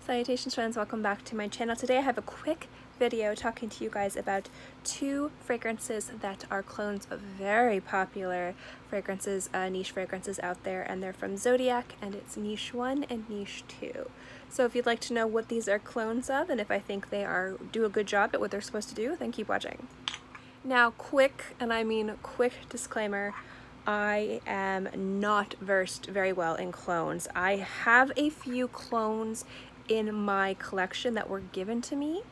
Salutations friends, welcome back to my channel. Today I have a quick video talking to you guys about two fragrances that are clones of very popular fragrances, niche fragrances out there, and they're from Zodiac, and it's niche 1 and niche 2. So if you'd like to know what these are clones of and if I think they do a good job at what they're supposed to do, then keep watching. Now quick, and I mean quick disclaimer, I am not versed very well in clones. I have a few clones in my collection that were given to me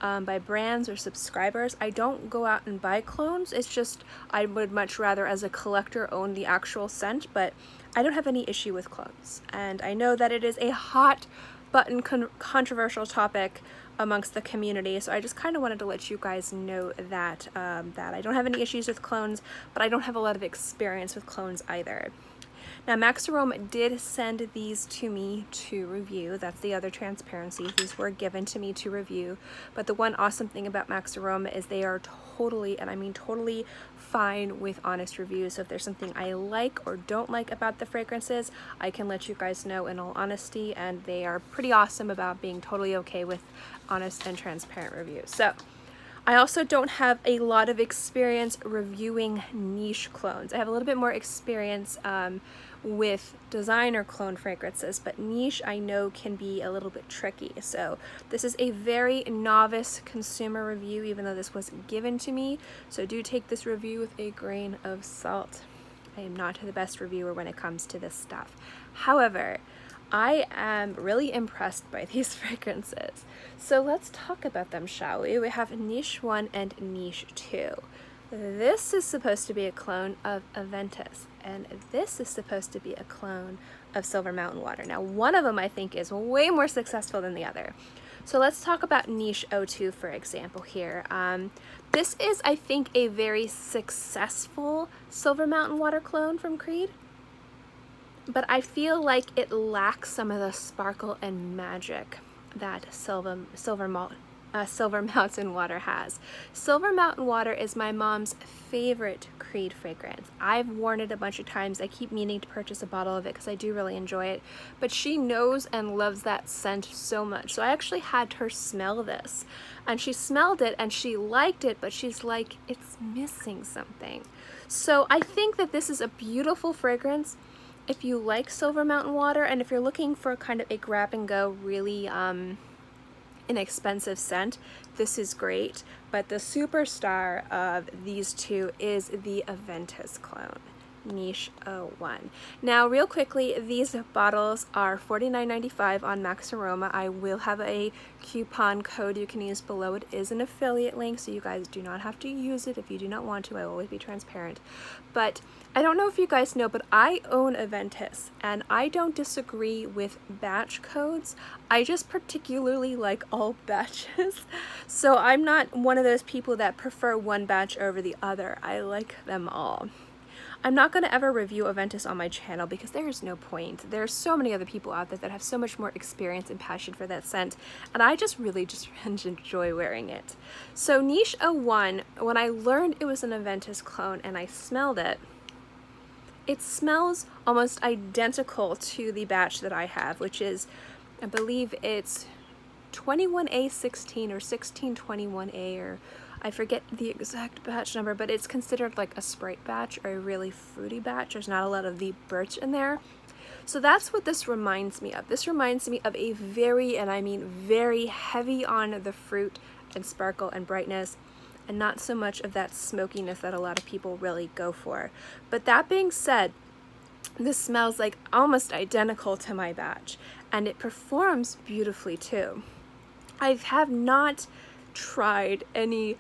by brands or subscribers. I don't go out and buy clones. It's just I would much rather as a collector own the actual scent, but I don't have any issue with clones. And I know that it is a hot button controversial topic amongst the community, so I just kind of wanted to let you guys know that that I don't have any issues with clones, but I don't have a lot of experience with clones either. Now MaxAroma did send these to me to review. That's the other transparency. These were given to me to review, but the one awesome thing about MaxAroma is they are totally, and I mean totally, fine with honest reviews. So if there's something I like or don't like about the fragrances, I can let you guys know in all honesty, and they are pretty awesome about being totally okay with honest and transparent reviews. So I also don't have a lot of experience reviewing niche clones. I have a little bit more experience with designer clone fragrances, but niche I know can be a little bit tricky. So this is a very novice consumer review, even though this was given to me. So do take this review with a grain of salt. I am not the best reviewer when it comes to this stuff. However, I am really impressed by these fragrances. So let's talk about them, shall we? We have niche 1 and niche 2. This is supposed to be a clone of Aventus, and this is supposed to be a clone of Silver Mountain Water. Now, one of them I think is way more successful than the other. So let's talk about niche 02, for example, here. This is, I think, a very successful Silver Mountain Water clone from Creed, but I feel like it lacks some of the sparkle and magic that Silver Mountain Water has. Silver Mountain Water is my mom's favorite Creed fragrance. I've worn it a bunch of times. I keep meaning to purchase a bottle of it because I do really enjoy it, but she knows and loves that scent so much. So I actually had her smell this, and she smelled it and she liked it, but she's like, it's missing something. So I think that this is a beautiful fragrance if you like Silver Mountain Water, and if you're looking for kind of a grab and go, really inexpensive scent, this is great. But the superstar of these two is the Aventus clone, niche 01. Now real quickly, these bottles are $49.95 on MaxAroma. I will have a coupon code you can use below. It is an affiliate link, so you guys do not have to use it if you do not want to. I will always be transparent. But I don't know if you guys know, but I own Aventus, and I don't disagree with batch codes. I just particularly like all batches. So I'm not one of those people that prefer one batch over the other. I like them all. I'm not going to ever review Aventus on my channel because there is no point. There are so many other people out there that have so much more experience and passion for that scent, and I just really enjoy wearing it. So niche 01, when I learned it was an Aventus clone and I smelled it, it smells almost identical to the batch that I have, which is, I believe it's 21A16 or 1621A, or I forget the exact batch number, but it's considered like a Sprite batch or a really fruity batch. There's not a lot of the birch in there. So that's what this reminds me of. This reminds me of a very, and I mean very, heavy on the fruit and sparkle and brightness, and not so much of that smokiness that a lot of people really go for. But that being said, this smells like almost identical to my batch, and it performs beautifully too. I have not tried any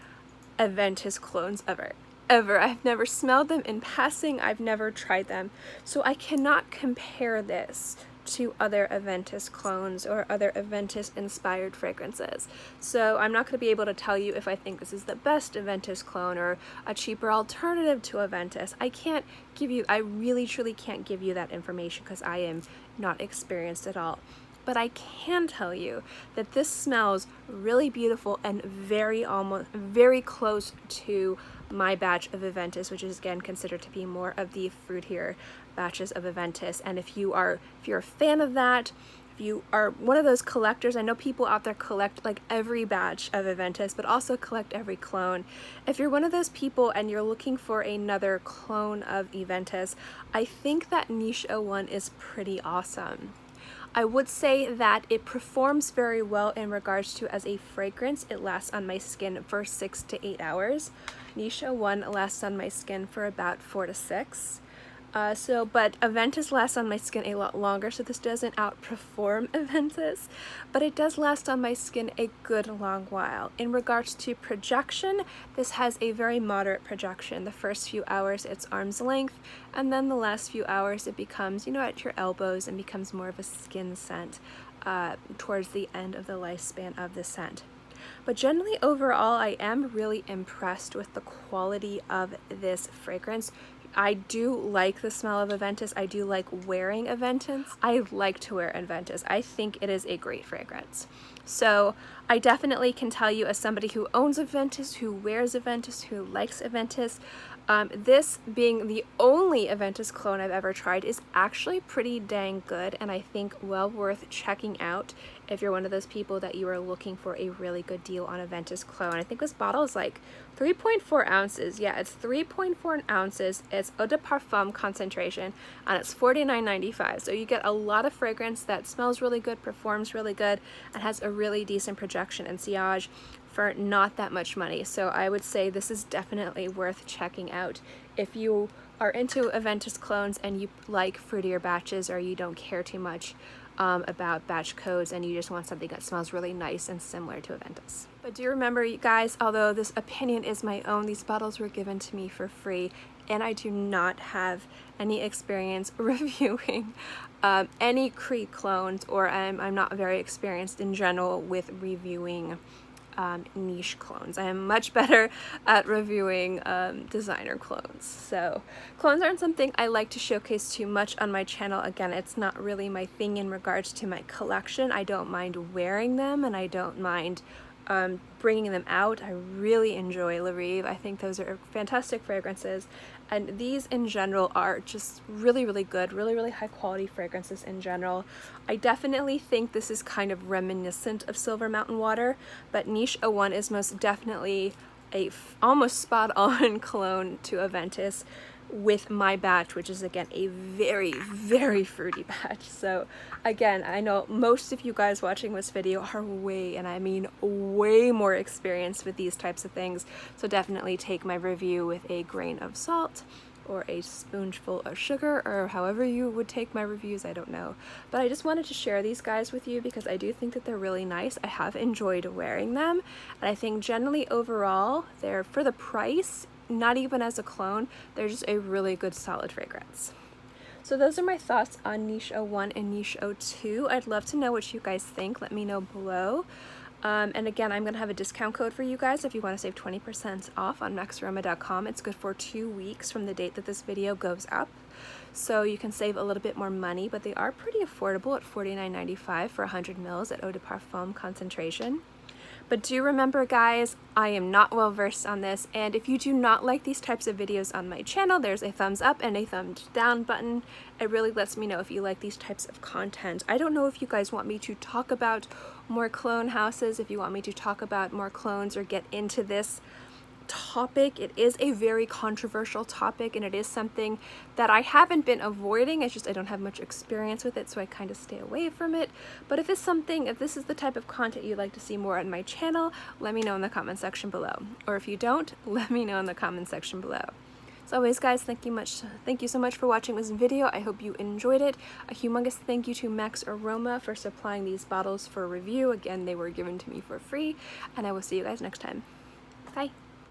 Aventus clones ever. I've never smelled them in passing. I've never tried them. So I cannot compare this to other Aventus clones or other Aventus inspired fragrances. So I'm not going to be able to tell you if I think this is the best Aventus clone or a cheaper alternative to Aventus. I really truly can't give you that information because I am not experienced at all. But I can tell you that this smells really beautiful and very close to my batch of Aventus, which is again considered to be more of the fruitier batches of Aventus. And if you're a fan of that, if you are one of those collectors, I know people out there collect like every batch of Aventus, but also collect every clone. If you're one of those people and you're looking for another clone of Aventus, I think that Niche 01 is pretty awesome. I would say that it performs very well in regards to as a fragrance. It lasts on my skin for 6 to 8 hours. Niche 01 lasts on my skin for about 4 to 6. But Aventus lasts on my skin a lot longer, so this doesn't outperform Aventus, but it does last on my skin a good long while. In regards to projection, this has a very moderate projection. The first few hours it's arm's length, and then the last few hours it becomes, you know, at your elbows and becomes more of a skin scent towards the end of the lifespan of the scent. But generally overall, I am really impressed with the quality of this fragrance. I do like the smell of Aventus. I do like wearing Aventus. I like to wear Aventus. I think it is a great fragrance. So I definitely can tell you, as somebody who owns Aventus, who wears Aventus, who likes Aventus, this being the only Aventus clone I've ever tried is actually pretty dang good, and I think well worth checking out if you're one of those people that you are looking for a really good deal on Aventus clone. I think this bottle is like 3.4 ounces. Yeah, it's 3.4 ounces. It's eau de parfum concentration, and it's $49.95. So you get a lot of fragrance that smells really good, performs really good, and has a really decent projection and sillage for not that much money. So I would say this is definitely worth checking out if you are into Aventus clones and you like fruitier batches, or you don't care too much about batch codes and you just want something that smells really nice and similar to Aventus. But do remember, you guys, although this opinion is my own, these bottles were given to me for free, and I do not have any experience reviewing any Cree clones, or I'm not very experienced in general with reviewing niche clones. I am much better at reviewing designer clones. So clones aren't something I like to showcase too much on my channel. Again, it's not really my thing in regards to my collection. I don't mind wearing them, and I don't mind bringing them out. I really enjoy La Rive. I think those are fantastic fragrances, and these in general are just really, really good, really, really high quality fragrances in general. I definitely think this is kind of reminiscent of Silver Mountain Water, but Niche 01 is most definitely a almost spot on clone to Aventus, with my batch, which is again a very, very fruity batch. So again, I know most of you guys watching this video are way, and I mean way, more experienced with these types of things, so definitely take my review with a grain of salt or a spoonful of sugar, or however you would take my reviews, I don't know. But I just wanted to share these guys with you because I do think that they're really nice. I have enjoyed wearing them, and I think generally overall they're, for the price, not even as a clone, they're just a really good solid fragrance. So those are my thoughts on Niche 01 and Niche 02. I'd love to know what you guys think. Let me know below. And again, I'm going to have a discount code for you guys if you want to save 20% off on MaxAroma.com. It's good for 2 weeks from the date that this video goes up. So you can save a little bit more money, but they are pretty affordable at $49.95 for 100 mils at eau de parfum concentration. But do remember, guys, I am not well versed on this, and if you do not like these types of videos on my channel, there's a thumbs up and a thumbs down button. It really lets me know if you like these types of content. I don't know if you guys want me to talk about more clone houses, if you want me to talk about more clones or get into this topic. It is a very controversial topic, and it is something that I haven't been avoiding. It's just I don't have much experience with it, so I kind of stay away from it. But if this is the type of content you'd like to see more on my channel, let me know in the comment section below. Or if you don't, let me know in the comment section below. As always, guys, thank you so much for watching this video. I hope you enjoyed it. A humongous thank you to MaxAroma for supplying these bottles for review. Again, they were given to me for free, and I will see you guys next time. Bye.